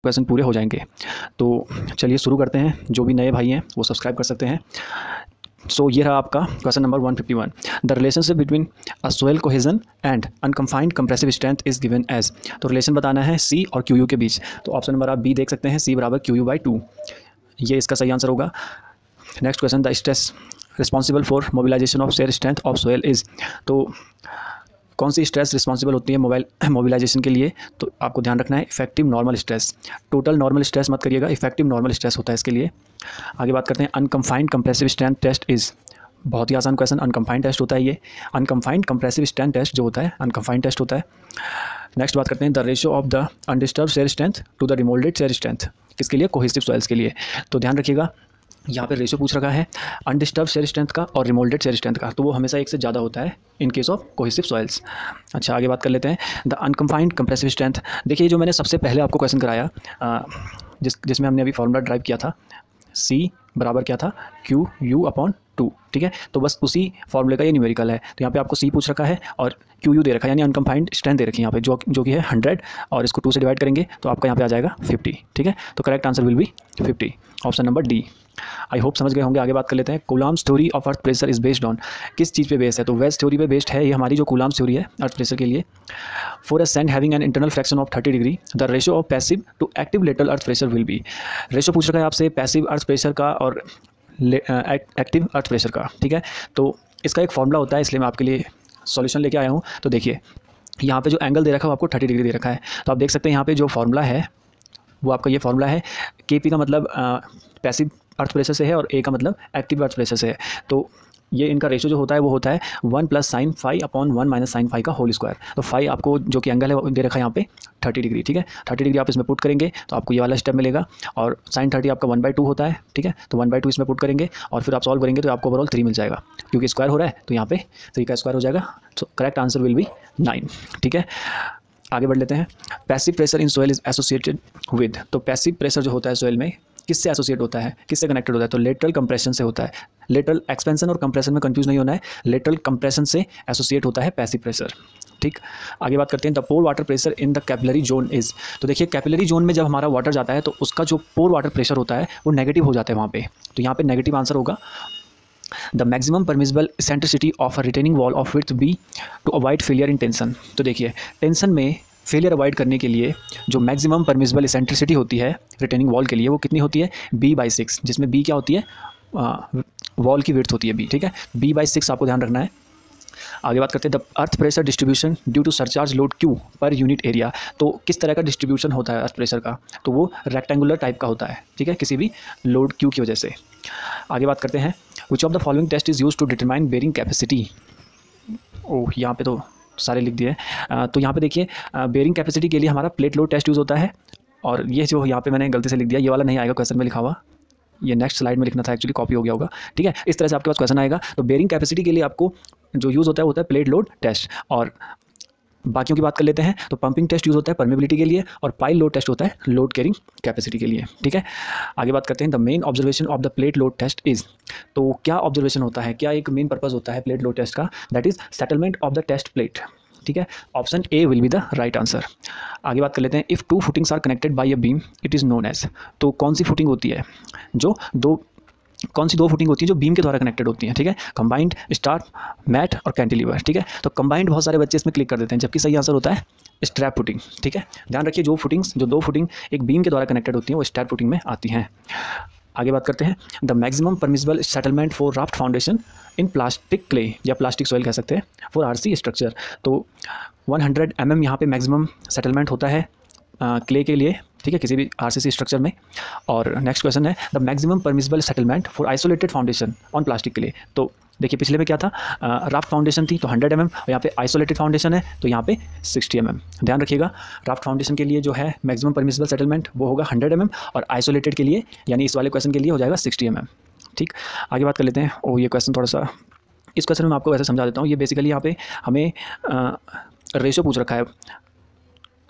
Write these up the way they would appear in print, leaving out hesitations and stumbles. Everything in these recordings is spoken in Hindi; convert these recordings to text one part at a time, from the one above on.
क्वेश्चन पूरे हो जाएंगे। तो चलिए शुरू करते हैं। जो भी नए भाई हैं वो सब्सक्राइब कर सकते हैं। सो ये रहा आपका question number 151। The relationship between a soil cohesion and unconfined compressive strength is given as. तो रिलेशन बताना है सी और क्यू यू के बीच। तो ऑप्शन नंबर आप बी देख सकते हैं, सी बराबर क्यू यू बाई 2। ये इसका सही आंसर होगा। Next question, the stress responsible for mobilization of shear strength of soil is. तो कौन सी स्ट्रेस रिस्पॉन्सिबल होती है मोबिलाइजेशन के लिए? तो आपको ध्यान रखना है effective normal stress. Total normal stress मत करिएगा, इफेक्टिव नॉर्मल स्ट्रेस होता है इसके लिए। आगे बात करते हैं, अनकम्फाइंड कंप्रेसिव स्ट्रेंथ टेस्ट इज। बहुत ही आसान क्वेश्चन, अनकम्फाइंड टेस्ट होता है ये। अनकम्फाइंड कंप्रेसिव स्ट्रेंथ टेस्ट जो होता है अनकम्फाइंड टेस्ट होता है। नेक्स्ट बात करते हैं, the ratio of the undisturbed shear strength to the remoulded shear strength. किसके लिए? कोहेसिव सॉइल्स के लिए। तो ध्यान रखिएगा, यहाँ पे रेशियो पूछ रखा है अनडिस्टर्ब शेयर स्ट्रेंथ का और रिमोल्डेड शेयर स्ट्रेंथ का, तो वो हमेशा एक से ज़्यादा होता है in case of cohesive soils. अच्छा, आगे बात कर लेते हैं, द अनकम्फाइंड कंप्रेसिव स्ट्रेंथ। देखिए, जो मैंने सबसे पहले आपको क्वेश्चन कराया जिसमें हमने अभी फॉर्मूला ड्राइव किया था, सी बराबर क्या था? Q U upon 2। ठीक है, तो बस उसी फॉर्मूले का ये न्यूमेरिकल है। तो यहाँ पे आपको सी पूछ रखा है और क्यू यू दे रखा है, यानी अनकम्फाइंड स्ट्रेंथ दे रखी है यहाँ पे, जो कि है 100, और इसको 2 से डिवाइड करेंगे तो आपका यहाँ पे आ जाएगा 50। ठीक है, तो correct answer will be 50, option number D. I hope समझ गए होंगे। आगे बात कर लेते हैं, Coulomb's theory of earth pressure is based on. किस चीज़ पे बेस्ड है? तो वेज थ्योरी पे बेस्ड है ये हमारी जो कूलम्ब्स थ्योरी है अर्थ प्रेशर के लिए। For a sand having an internal friction of 30 degree the ratio of passive to active lateral earth pressure will be. Ratio पूछ रखा है आपसे पैसिव अर्थ प्रेशर का और एक्टिव अर्थ प्रेशर का। ठीक है, तो इसका एक फॉर्मूला होता है, इसलिए मैं आपके लिए सॉल्यूशन लेके आया हूँ। तो देखिए, यहाँ पे जो एंगल दे रखा है वो आपको 30 डिग्री दे रखा है। तो आप देख सकते हैं यहाँ पे जो फॉर्मूला है वो आपका ये फॉर्मूला है। के पी का मतलब पैसिव अर्थ प्रेशर से है और ए का मतलब एक्टिव अर्थ प्रेशर से है। तो ये इनका रेशियो जो होता है वो होता है 1 + sin phi upon 1 - sin phi का होल स्क्वायर। तो फाई आपको जो कि एंगल है वो दे रखा है यहाँ पे 30 डिग्री। ठीक है, 30 डिग्री आप इसमें पुट करेंगे तो आपको ये वाला स्टेप मिलेगा, और sin 30 आपका 1/2 होता है। ठीक है, तो 1/2 इसमें पुट करेंगे और फिर आप सॉल्व करेंगे तो आपको ओवरऑल 3 मिल जाएगा, क्योंकि स्क्वायर हो रहा है तो यहाँ पे 3 का स्क्वायर हो जाएगा। तो करेक्ट आंसर विल बी 9। ठीक है, आगे बढ़ लेते हैं, passive pressure in soil is associated with. तो पैसिव प्रेशर जो होता है सोयल में किससे एसोसिएट होता है, किससे कनेक्टेड होता है? तो लेटरल कंप्रेशन से होता है। लेटरल एक्सपेंशन और कंप्रेशन में कंफ्यूज नहीं होना है, लेटरल कंप्रेशन से एसोसिएट होता है पैसिव प्रेशर। ठीक, आगे बात करते हैं, the pore water pressure in the capillary zone is. तो देखिए, कैपिलरी जोन में जब हमारा वाटर जाता है तो उसका जो पोर वाटर प्रेशर होता है वो नेगेटिव हो जाता है वहाँ पे। तो यहाँ पे नेगेटिव आंसर होगा। The maximum permissible eccentricity of a retaining wall of width b to avoid failure in tension. तो देखिए, टेंशन में फेलियर अवॉइड करने के लिए जो मैक्सिमम परमिसिबल इसेंट्रिसिटी होती है रिटेनिंग वॉल के लिए वो कितनी होती है? b/6, जिसमें b क्या होती है? वॉल की विड्थ होती है b। ठीक है, b/6 आपको ध्यान रखना है। आगे बात करते हैं, the earth pressure distribution due to surcharge load q per unit area. तो किस तरह का डिस्ट्रीब्यूशन होता है अर्थ प्रेशर का? तो वो रेक्टेंगुलर टाइप का होता है। ठीक है, किसी भी लोड क्यू की वजह से। आगे बात करते हैं, which of the following test is use to determine bearing capacity. Oh, यहाँ पे तो सारे लिख दिए। तो यहाँ पे देखिए, बेरिंग कैपेसिटी के लिए हमारा प्लेट लोड टेस्ट यूज़ होता है, और ये जो यहाँ पे मैंने गलती से लिख दिया, ये वाला नहीं आएगा क्वेश्चन में लिखा हुआ, ये नेक्स्ट स्लाइड में लिखना था, एक्चुअली कॉपी हो गया होगा। ठीक है, इस तरह से आपके पास क्वेश्चन आएगा। तो बेरिंग कैपेसिटी के लिए आपको जो यूज़ होता है वो होता है प्लेट लोड टेस्ट, और बाकियों की बात कर लेते हैं। तो पंपिंग टेस्ट यूज़ होता है परमेबिलिटी के लिए, और पाइल लोड टेस्ट होता है लोड कैरिंग कैपेसिटी के लिए। ठीक है, आगे बात करते हैं, the main observation of the plate load test is. तो क्या ऑब्जर्वेशन होता है, क्या एक मेन पर्पज़ होता है प्लेट लोड टेस्ट का? That is settlement of the test plate. ठीक है, option A will be the right answer. आगे बात कर लेते हैं, if 2 footings are connected by a beam it is known as. तो कौन सी फुटिंग होती है जो कौन सी दो फुटिंग होती है जो बीम के द्वारा कनेक्टेड होती हैं? ठीक है, कंबाइंड, स्टार, मैट और कैंटिलीवर। ठीक है, तो कंबाइंड बहुत सारे बच्चे इसमें क्लिक कर देते हैं, जबकि सही आंसर होता है स्ट्रैप फुटिंग। ठीक है, ध्यान रखिए, जो दो फुटिंग एक बीम के द्वारा कनेक्टेड होती हैं वो स्ट्रैप फुटिंग में आती हैं। आगे बात करते हैं, the maximum permissible settlement for raft foundation in plastic clay या प्लास्टिक सॉइल कह सकते हैं फॉर आरसी स्ट्रक्चर। तो 100 mm यहाँ पे मैक्सिमम सेटलमेंट होता है क्ले के लिए। ठीक है, किसी भी आरसीसी स्ट्रक्चर में। और नेक्स्ट क्वेश्चन है, the maximum permissible settlement for isolated foundation on plastic clay. तो देखिए, पिछले में क्या था? राफ्ट फाउंडेशन थी तो 100 mm, और यहाँ पे आइसोलेटेड फाउंडेशन है तो यहाँ पे 60 mm। ध्यान रखिएगा, राफ्ट फाउंडेशन के लिए जो है मैक्सिमम परमिसिबल सेटलमेंट वो होगा 100 mm, और आइसोलेटेड के लिए यानी इस वाले क्वेश्चन के लिए हो जाएगा 60 mm। ठीक, आगे बात कर लेते हैं। ये क्वेश्चन थोड़ा सा, इस क्वेश्चन में मैं आपको वैसे समझा देता हूँ। ये बेसिकली यहाँ पे हमें रेशियो पूछ रखा है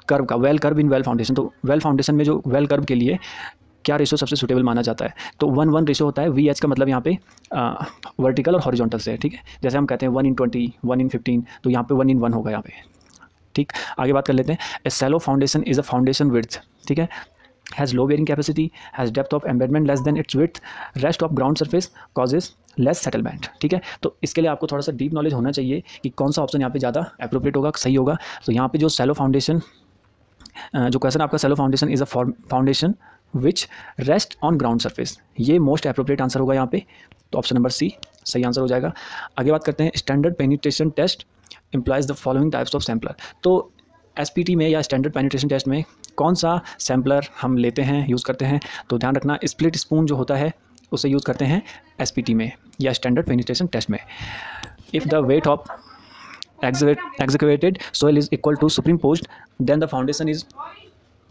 कर्व का, well curve in well foundation. तो वेल फाउंडेशन में जो वेल कर्व के लिए क्या रेशो सबसे सूटेबल माना जाता है? तो 1:1 रेशो होता है। VH का मतलब यहाँ पे वर्टिकल और हॉरिजॉन्टल से है। ठीक है, जैसे हम कहते हैं 1:20, 1:15, तो यहाँ पे 1:1 होगा यहाँ पे। ठीक, आगे बात कर लेते हैं, a shallow foundation is a foundation width. ठीक है, has low bearing capacity, has depth of embedment less than its width, rest of ground surface causes less settlement। ठीक है, तो इसके लिए आपको थोड़ा सा डीप नॉलेज होना चाहिए कि कौन सा ऑप्शन यहाँ पे ज़्यादा अप्रोप्रिएट होगा, सही होगा। तो यहाँ पे जो सैलो फाउंडेशन, जो क्वेश्चन आपका shallow foundation is a foundation which rest on ground surface, ये मोस्ट अप्रोप्रिएट आंसर होगा यहाँ पे। तो ऑप्शन नंबर सी सही आंसर हो जाएगा। आगे बात करते हैं, standard penetration test implies the following types of sampler. तो एसपीटी में या स्टैंडर्ड पेनिट्रेशन टेस्ट में कौन सा सैम्पलर हम लेते हैं, यूज़ करते हैं, तो ध्यान रखना स्प्लिट स्पून जो होता है उसे यूज़ करते हैं एसपीटी में या स्टैंडर्ड पेनिट्रेशन टेस्ट में। If the weight of excavated soil is equal to superimposed then the foundation is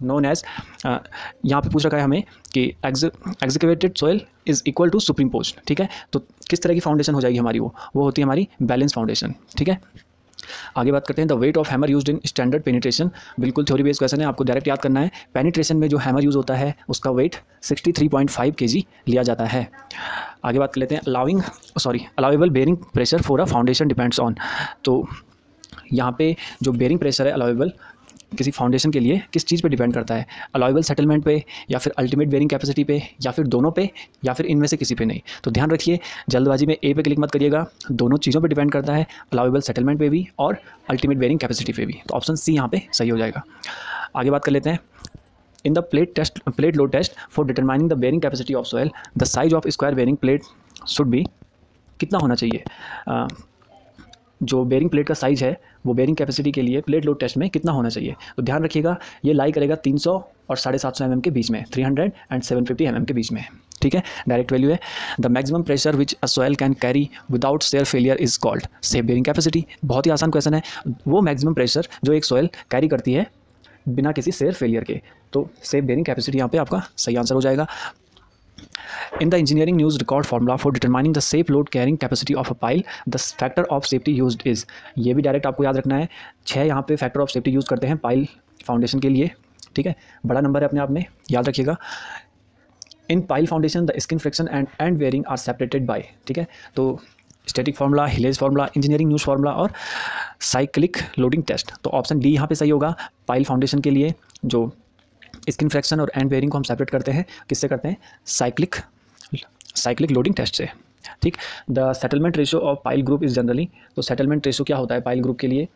known as, यहाँ पे पूछ रखा है हमें कि excavated soil is equal to superimposed। ठीक है, तो किस तरह की फाउंडेशन हो जाएगी हमारी, वो होती है हमारी बैलेंस फाउंडेशन। ठीक है, आगे बात करते हैं, the weight of hammer used in standard penetration. बिल्कुल थ्योरी बेस्ड क्वेश्चन है, आपको डायरेक्ट याद करना है। पेनिट्रेशन में जो हैमर यूज़ होता है उसका वेट 63.5 kg लिया जाता है। आगे बात कर लेते हैं, allowable bearing pressure for a foundation depends on. तो यहाँ पे जो बेयरिंग प्रेशर है अलाउेबल किसी फाउंडेशन के लिए किस चीज़ पे डिपेंड करता है, अलाउेबल सेटलमेंट पे या फिर अल्टीमेट बेयरिंग कैपेसिटी पे या फिर दोनों पे या फिर इनमें से किसी पे नहीं। तो ध्यान रखिए, जल्दबाजी में ए पे क्लिक मत करिएगा, दोनों चीज़ों पे डिपेंड करता है, अलाउेबल सेटलमेंट पे भी और अल्टीमेट बेयरिंग कैपेसिटी पे भी। तो ऑप्शन सी यहाँ पे सही हो जाएगा। आगे बात कर लेते हैं, in the plate load test for determining the bearing capacity of soil the size of square bearing plate should be, कितना होना चाहिए, जो बेयरिंग प्लेट का साइज़ है वो बेयरिंग कैपेसिटी के लिए प्लेट लोड टेस्ट में कितना होना चाहिए। तो ध्यान रखिएगा, ये लाई करेगा 300 और 750 mm के बीच में, 300 एंड 750 mm के बीच में। ठीक है, डायरेक्ट वैल्यू है। The maximum pressure which a soil can carry without share failure is called safe bearing capacity. बहुत ही आसान क्वेश्चन है, वो मैक्सिमम प्रेशर जो एक सॉइल कैरी करती है बिना किसी शेयर फेलियर के, तो सेफ बेयरिंग कैपेसिटी यहाँ पे आपका सही आंसर हो जाएगा। In the engineering news record formula for determining the safe load carrying capacity of a pile, the factor of safety used is, ये भी डायरेक्ट आपको याद रखना है। 6 यहाँ पे फैक्टर ऑफ सेफ्टी यूज़ करते हैं पाइल फाउंडेशन के लिए। ठीक है, बड़ा नंबर है अपने आप में, याद रखिएगा। In pile foundation the skin friction and bearing are separated by. ठीक है, तो static formula, Hiley's formula, engineering news formula और साइक्लिक लोडिंग टेस्ट। तो ऑप्शन डी यहाँ पे सही होगा। पाइल फाउंडेशन के लिए जो स्किन फ्रैक्शन और एंड बेयरिंग को हम सेपरेट करते हैं, किससे करते हैं, साइक्लिक लोडिंग टेस्ट से। ठीक, the settlement ratio of pile group is generally, तो सेटलमेंट रेशियो क्या होता है पाइल ग्रुप के लिए,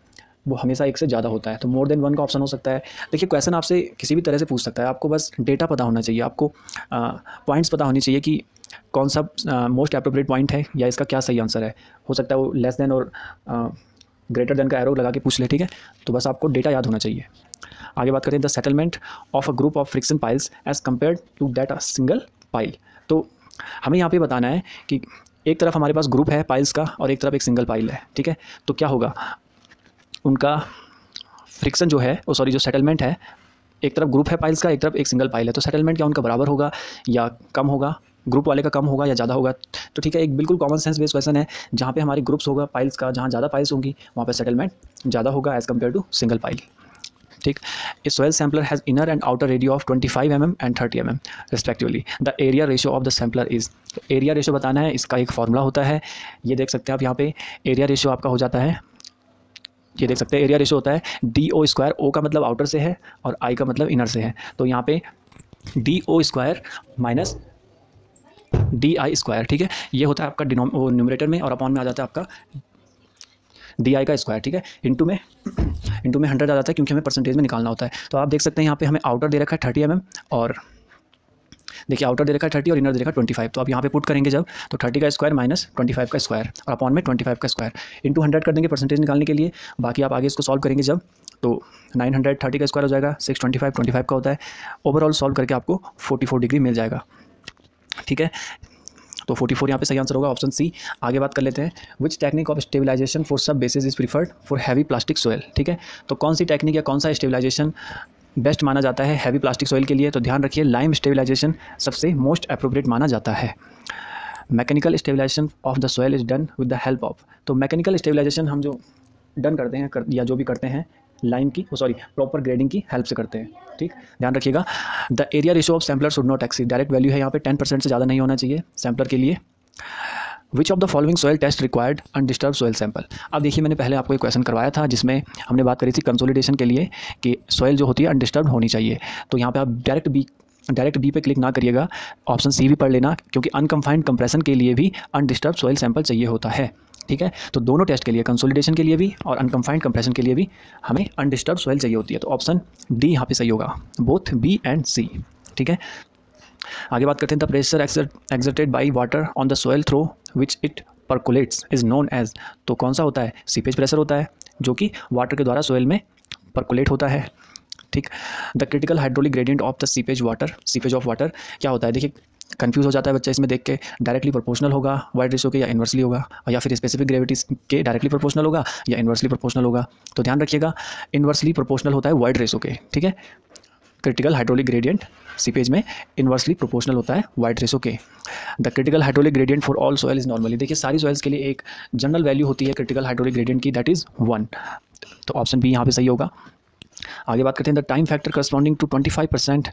वो हमेशा 1 से ज़्यादा होता है। तो मोर देन 1 का ऑप्शन हो सकता है। देखिए, क्वेश्चन आपसे किसी भी तरह से पूछ सकता है, आपको बस डेटा पता होना चाहिए, आपको पॉइंट्स पता होनी चाहिए कि कौन सा मोस्ट अप्रोप्रिएट पॉइंट है या इसका क्या सही आंसर है। हो सकता है वो लेस देन और ग्रेटर देन का एरो लगा के पूछ ले। ठीक है, तो बस आपको डेटा याद होना चाहिए। आगे बात करें, the settlement of a group of friction piles as compared to that a single pile. तो हमें यहाँ पे बताना है कि एक तरफ हमारे पास ग्रुप है पाइल्स का और एक तरफ एक सिंगल पाइल है। ठीक है, तो क्या होगा, उनका फ्रिक्शन जो है जो सेटलमेंट है, एक तरफ ग्रुप है पाइल्स का, एक तरफ एक सिंगल पाइल है, तो सेटलमेंट क्या उनका बराबर होगा या कम होगा, ग्रुप वाले का कम होगा या ज़्यादा होगा। तो ठीक है, एक बिल्कुल कॉमन सेंस बेस्ड क्वेश्चन है। जहाँ पे हमारी ग्रुप्स होगा पाइल्स का, जहाँ ज़्यादा पाइल्स होंगी वहाँ पे सेटलमेंट ज़्यादा होगा as compare to single pile. ठीक, a soil sampler has inner and outer radio of 25 mm and 30 mm respectively. The area ratio of the sampler is, area ratio बताना है, इसका एक फॉर्मूला होता है, ये देख सकते हैं आप यहाँ पे। एरिया रेशियो आपका हो जाता है, ये देख सकते हैं, एरिया रेशियो होता है DO², O का मतलब आउटर से है और I का मतलब इनर से है। तो यहाँ पे DO² माइनस DI²। ठीक है, ये होता है आपका न्यूमरेटर में और अपॉन में आ जाता है आपका DI का स्क्वायर। ठीक है, इंटू में 100 आ जाता है क्योंकि हमें परसेंटेज में निकालना होता है। तो आप देख सकते हैं यहाँ पे हमें आउटर दे रखा है 30 mm और देखिए आउटर दे रखा है 30 और इनर दे रखा है 25। तो आप यहाँ पे पुट करेंगे जब, तो 30 का स्क्वायर माइनस 25 का स्क्वायर और अपॉन में 25 का स्क्वायर इंटू 100 कर देंगे परसेंटेज निकालने के लिए। बाकी आप आगे इसको सॉल्व करेंगे जब, तो 900 30 का स्क्वायर हो जाएगा, 625 25 का होता है। ओवरऑल सॉल्व करके आपको 44 डिग्री मिल जाएगा। ठीक है, तो 44 यहाँ पे सही आंसर होगा, ऑप्शन सी। आगे बात कर लेते हैं, which technique of stabilization for sub basis is preferred for heavy plastic soil. ठीक है, तो कौन सी टेक्निक या कौन सा स्टेबलाइजेशन बेस्ट माना जाता है हैवी प्लास्टिक सोयल के लिए। तो ध्यान रखिए, लाइम स्टेबलाइजेशन सबसे मोस्ट अप्रोप्रिएट माना जाता है। Mechanical stabilization of the soil is done with the help of, तो मैकेनिकल स्टेबलाइजेशन हम जो डन करते हैं या जो भी करते हैं लाइम की प्रॉपर ग्रेडिंग की हेल्प से करते हैं। ठीक, ध्यान रखिएगा। The area ratio of sampler should not exceed, direct value है यहाँ पे 10% से ज़्यादा नहीं होना चाहिए सैम्पलर के लिए। Which of the following soil test required undisturbed soil sample. अब देखिए, मैंने पहले आपको एक क्वेश्चन करवाया था जिसमें हमने बात करी थी कंसोलिडेशन के लिए कि सोयल जो होती है अनडिस्टर्ब होनी चाहिए। तो यहाँ पे आप डायरेक्ट बी डायरेक्ट बी पे क्लिक ना करिएगा, ऑप्शन सी भी पढ़ लेना, क्योंकि अनकम्फाइंड कंप्रेशन के लिए भी अनडिस्टर्ब सॉइल सैंपल चाहिए होता है। ठीक है, तो दोनों टेस्ट के लिए, कंसोलिडेशन के लिए भी और अनकम्फाइंड कंप्रेशन के लिए भी हमें अनडिस्टर्ब सॉइल चाहिए होती है। तो ऑप्शन डी यहाँ पे सही होगा, बोथ बी एंड सी। ठीक है, आगे बात करते हैं। The pressure exerted by water on the soil through which it percolates is known as, तो कौन सा होता है? सीपेज प्रेशर होता है, जो कि वाटर के द्वारा सॉइल में परकोलेट होता है। ठीक, the critical hydraulic gradient of the seepage of water क्या होता है? देखिए, कंफ्यूज हो जाता है बच्चा इसमें देख के, डायरेक्टली प्रोपोर्शनल होगा वाइड रेशो के या इन्वर्सली होगा, या फिर स्पेसिफिक ग्रेविटी के डायरेक्टली प्रोपोर्शनल होगा या इन्वर्सली प्रोपोर्शनल होगा। तो ध्यान रखिएगा, इन्वर्सली प्रोपोर्शनल होता है वाइड रेशो के। ठीक है, क्रिटिकल हाइड्रोलिक ग्रेडियंट सीपेज में इन्वर्सली प्रोपोर्शनल होता है वाइड रेशो के। The critical hydraulic gradient for all soil is normally, देखिए सारी सॉइल्स के लिए एक जनरल वैल्यू होती है क्रिटिकल हाइड्रोलिक ग्रेडियंट की, दैट इज़ 1। तो ऑप्शन बी यहाँ पे सही होगा। आगे बात करते हैं। The time factor corresponding to 25%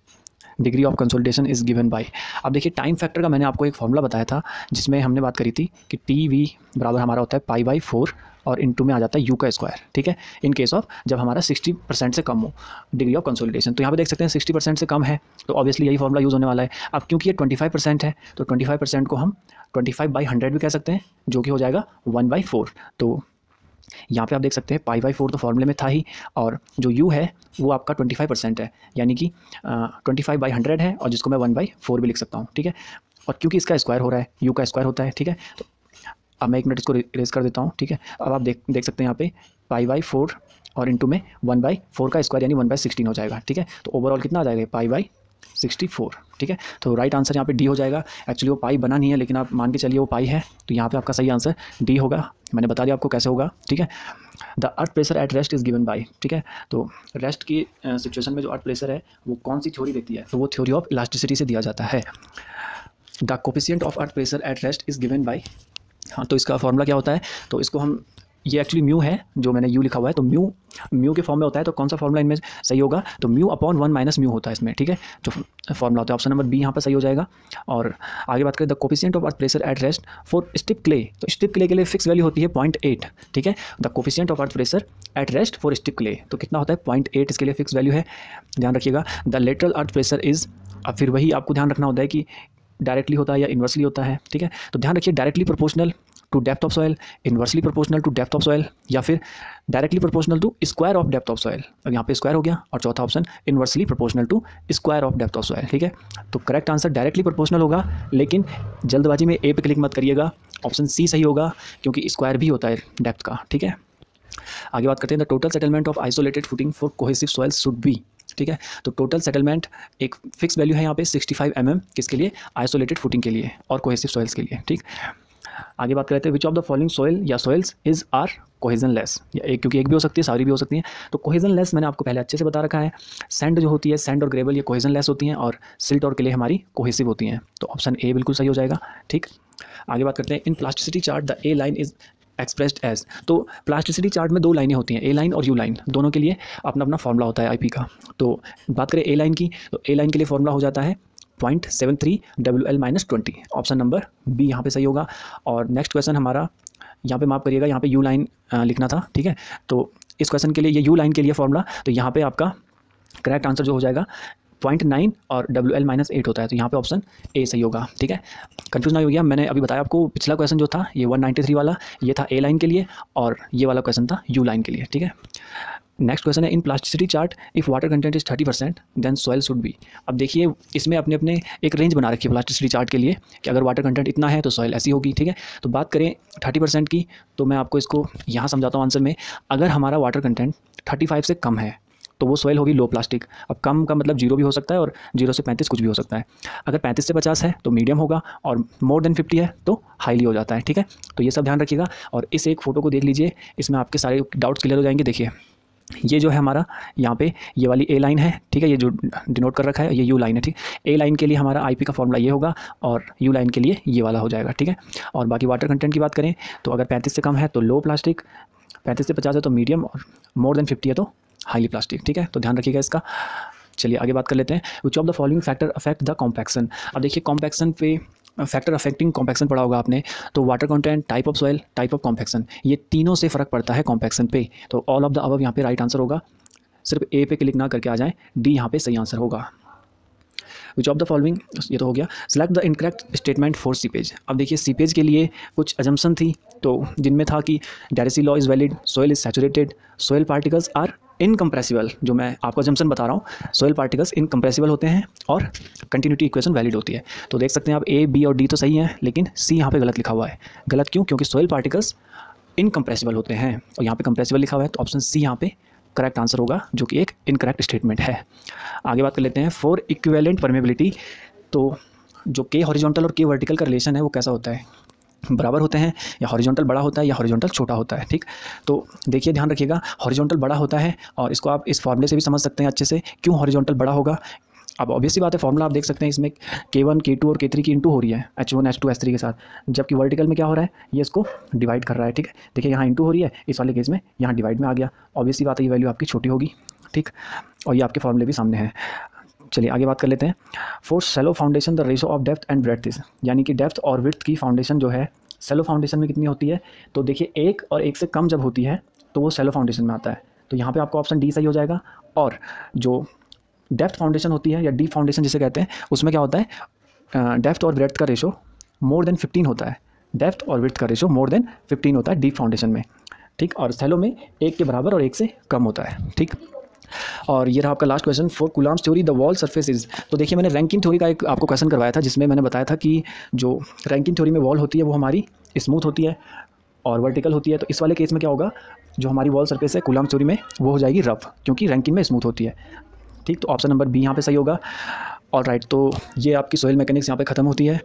degree of consolidation is given by. अब देखिए, टाइम फैक्टर का मैंने आपको एक फॉर्मूला बताया था, जिसमें हमने बात करी थी कि टी वी बराबर हमारा होता है π/4 और इनटू में आ जाता है यू का स्क्वायर। ठीक है, इन केस ऑफ जब हमारा 60% से कम हो डिग्री ऑफ कंसोलिडेशन। तो यहाँ पे देख सकते हैं 60% से कम है, तो ऑब्वियसली यही फॉर्मूला यूज़ होने वाला है। अब क्योंकि ये 25% है, तो 25% को हम 25/100 भी कह सकते हैं, जो कि हो जाएगा 1/4। तो यहाँ पे आप देख सकते हैं π/4 तो फॉर्मूले में था ही, और जो u है वो आपका 25% है, यानी कि 25/100 है, और जिसको मैं 1/4 भी लिख सकता हूँ। ठीक है, और क्योंकि इसका स्क्वायर हो रहा है, u का स्क्वायर होता है। ठीक है, तो अब मैं 1 मिनट इसको इरेज कर देता हूँ। ठीक है, अब आप देख सकते हैं यहाँ पे π/4 और इंटू में 1/4 का स्क्वायर यानी 1/16 हो जाएगा। ठीक है, तो ओवरऑल कितना आ जाएगा? π/64। ठीक है, तो राइट आंसर यहाँ पे डी हो जाएगा। एक्चुअली वो पाई बना नहीं है, लेकिन आप मान के चलिए वो पाई है, तो यहाँ पे आपका सही आंसर डी होगा। मैंने बता दिया आपको कैसे होगा। ठीक है, the earth pressure at rest is given by. ठीक है, तो रेस्ट की सिचुएशन में जो अर्थ प्रेशर है वो कौन सी थ्योरी देती है? तो वो थ्योरी ऑफ इलास्टिसिटी से दिया जाता है। The coefficient of earth pressure at rest is given by, हाँ, तो इसका फॉर्मूला क्या होता है? तो इसको हम, ये एक्चुअली म्यू है, जो मैंने यू लिखा हुआ है, तो म्यू के फॉर्म में होता है। तो कौन सा फॉर्मूला इनमें सही होगा? तो μ/1 - म्यू होता है इसमें। ठीक है, जो फॉर्मूला होता है, ऑप्शन नंबर बी यहाँ पर सही हो जाएगा। और आगे बात करें, the coefficient of earth pressure at rest for stiff clay, तो स्टिप क्ले के लिए फिक्स वैल्यू होती है 0.8। ठीक है, the coefficient of earth pressure at rest for stiff clay, तो कितना होता है? 0.8 इसके लिए फिक्स वैल्यू है, ध्यान रखिएगा। The lateral earth pressure is, अब फिर वही आपको ध्यान रखना होता है कि डायरेक्टली होता है या इन्वर्सली होता है। ठीक है, तो ध्यान रखिए, directly proportional to depth of soil, inversely proportional to depth of soil, या फिर directly proportional to square of depth of soil. अब यहाँ पे स्क्वायर हो गया, और चौथा option inversely proportional to square of depth of soil. ठीक है, तो करेक्ट आंसर डायरेक्टली प्रोपोर्शनल होगा, लेकिन जल्दबाजी में ए पे क्लिक मत करिएगा, ऑप्शन सी सही होगा, क्योंकि स्क्वायर भी होता है डेप्थ का। ठीक है, आगे बात करते हैं। The total settlement of isolated footing for cohesive soils should be. ठीक है, तो टोटल सेटलमेंट एक फिक्स वैल्यू है यहाँ पे 65 mm, किसके लिए? आइसोलेटेड फुटिंग के लिए और कोहेसिव सॉइल्स के लिए। ठीक, आगे बात करते हैं। Which of the following soil या soils is are cohesionless, या एक, क्योंकि एक भी हो सकती है, सारी भी हो सकती हैं। तो कोहेजन लेस मैंने आपको पहले अच्छे से बता रखा है। सैंड जो होती है, सैंड और ग्रेवल, ये कोहेजन लेस होती हैं, और सिल्ट और क्ले हमारी कोहेसिव होती हैं। तो ऑप्शन ए बिल्कुल सही हो जाएगा। ठीक, आगे बात करते हैं। In plasticity chart the A line is expressed as, तो प्लास्टिसिटी चार्ट में 2 लाइनें होती हैं, ए लाइन और यू लाइन, दोनों के लिए अपना अपना फॉर्मूला होता है आईपी का। तो बात करें ए लाइन की, तो ए लाइन के लिए फॉर्मूला हो जाता है 0.73 WL-20, ऑप्शन नंबर बी यहाँ पे सही होगा। और नेक्स्ट क्वेश्चन हमारा, यहाँ पे माफ करिएगा, यहाँ पे यू लाइन लिखना था। ठीक है, तो इस क्वेश्चन के लिए ये यू लाइन के लिए फॉर्मूला, तो यहाँ पे आपका करेक्ट आंसर जो हो जाएगा 0.9 और WL-8 होता है, तो यहाँ पे ऑप्शन ए सही होगा। ठीक है, कंफ्यूज ना हो गया, मैंने अभी बताया आपको, पिछला क्वेश्चन जो था ये 193 वाला, ये था ए लाइन के लिए, और ये वाला क्वेश्चन था यू लाइन के लिए। ठीक है, नेक्स्ट क्वेश्चन है। In plasticity chart if water content is 30% then soil should be. अब देखिए, इसमें अपने अपने एक रेंज बना रखी है प्लास्टिसिटी चार्ट के लिए, कि अगर वाटर कंटेंट इतना है तो सॉइल ऐसी होगी। ठीक है, तो बात करें 30% की, तो मैं आपको इसको यहाँ समझाता हूँ आंसर में। अगर हमारा वाटर कंटेंट 35 से कम है तो वो सॉइल होगी लो प्लास्टिक। अब कम का मतलब 0 भी हो सकता है, और 0 से 35 कुछ भी हो सकता है। अगर 35 से 50 है तो मीडियम होगा, और मोर देन 50 है तो हाईली हो जाता है। ठीक है, तो ये सब ध्यान रखिएगा। और इस एक फ़ोटो को देख लीजिए, इसमें आपके सारे डाउट्स क्लियर हो जाएंगे। देखिए, ये जो है हमारा यहाँ पे ये वाली ए लाइन है। ठीक है, ये जो डिनोट कर रखा है ये यू लाइन है। ठीक, ए लाइन के लिए हमारा आईपी का फॉर्मूला ये होगा, और यू लाइन के लिए ये वाला हो जाएगा। ठीक है, और बाकी वाटर कंटेंट की बात करें तो अगर 35 से कम है तो लो प्लास्टिक, 35 से 50 है तो मीडियम, और मोर देन 50 है तो हाईली प्लास्टिक। ठीक है, तो ध्यान रखिएगा इसका। चलिए आगे बात कर लेते हैं। Which of the following factor affect the compaction. अब देखिए, कॉम्पैक्शन पे फैक्टर अफेक्टिंग कॉम्पैक्शन पढ़ा होगा आपने, तो water content, type of soil, type of compaction, ये तीनों से फ़र्क पड़ता है कॉम्पैक्शन पे। तो ऑल ऑफ द अबव यहाँ पे राइट आंसर होगा, सिर्फ ए पे क्लिक ना करके आ जाएं, डी यहाँ पे सही आंसर होगा। विच ऑफ द फॉलोइंग, ये तो हो गया। Select the incorrect statement for seepage. अब देखिए सीपेज के लिए कुछ अजम्पशन थी, तो जिनमें था कि Darcy's law is valid, soil is saturated, soil particles are incompressible. जो मैं आपको अजम्पशन बता रहा हूँ, सोयल पार्टिकल्स इनकम्प्रेसिबल होते हैं और कंटिन्यूटी इक्वेशन वैलिड होती है। तो देख सकते हैं आप ए, बी और डी तो सही हैं, लेकिन सी यहाँ पे गलत लिखा हुआ है। गलत क्यों? क्योंकि सोयल पार्टिकल्स इनकम्प्रेसिबल होते हैं और यहाँ पे कंप्रेसिबल लिखा हुआ है, तो ऑप्शन सी यहाँ पे करेक्ट आंसर होगा, जो कि एक इनकरेक्ट स्टेटमेंट है। आगे बात कर लेते हैं फॉर इक्विवेलेंट परमेबिलिटी। तो जो के हॉरिजॉन्टल और के वर्टिकल का रिलेशन है वो कैसा होता है, बराबर होते हैं, या हॉरिजॉन्टल बड़ा होता है या हॉरिजॉन्टल छोटा होता है। ठीक, तो देखिए ध्यान रखिएगा, हॉरिजॉन्टल बड़ा होता है, और इसको आप इस फॉर्मूले से भी समझ सकते हैं अच्छे से, क्यों हॉरिजॉन्टल बड़ा होगा। अब ऑब्वियस सी बात है, फॉर्मूला आप देख सकते हैं, इसमें K1 K2 और K3 की इंटू हो रही है H1 H2 H3 के साथ, जबकि वर्टिकल में क्या हो रहा है, ये इसको डिवाइड कर रहा है। ठीक है, देखिए यहाँ इंटू हो रही है, इस वाले केस में यहाँ डिवाइड में आ गया, ऑब्वियस सी बात है ये वैल्यू आपकी छोटी होगी। ठीक, और ये आपके फॉर्मूले भी सामने है। चलिए आगे बात कर लेते हैं। For shallow foundation the ratio of depth and breadth is, यानी कि डेप्थ और विड्थ की फाउंडेशन जो है शैलो फाउंडेशन में कितनी होती है, तो देखिए 1 और 1 से कम जब होती है तो वो शैलो फाउंडेशन में आता है। तो यहाँ पे आपको ऑप्शन डी सही हो जाएगा। और जो डेप्थ फाउंडेशन होती है या डीप फाउंडेशन जिसे कहते हैं, उसमें क्या होता है, डेप्थ और ब्रेड्थ का रेशो मोर देन 15 होता है। डेप्थ और विड्थ का रेशो मोर देन 15 होता है डीप फाउंडेशन में। ठीक, और शैलो में 1 के बराबर और 1 से कम होता है। ठीक, और ये रहा आपका last question. For Coulomb's theory the wall surface is. तो देखिए मैंने रैंकिन थ्योरी का एक आपको क्वेश्चन करवाया था, जिसमें मैंने बताया था कि जो रैंकिन थ्योरी में वॉल होती है वो हमारी स्मूथ होती है और वर्टिकल होती है। तो इस वाले केस में क्या होगा, जो हमारी वॉल सरफेस है कूलम्ब्स थ्योरी में वो हो जाएगी रफ, क्योंकि रैंकिन में स्मूथ होती है। ठीक, तो ऑप्शन नंबर बी यहाँ पे सही होगा। और राइट, तो ये आपकी सोइल मैकेनिक्स यहाँ पे ख़त्म होती है।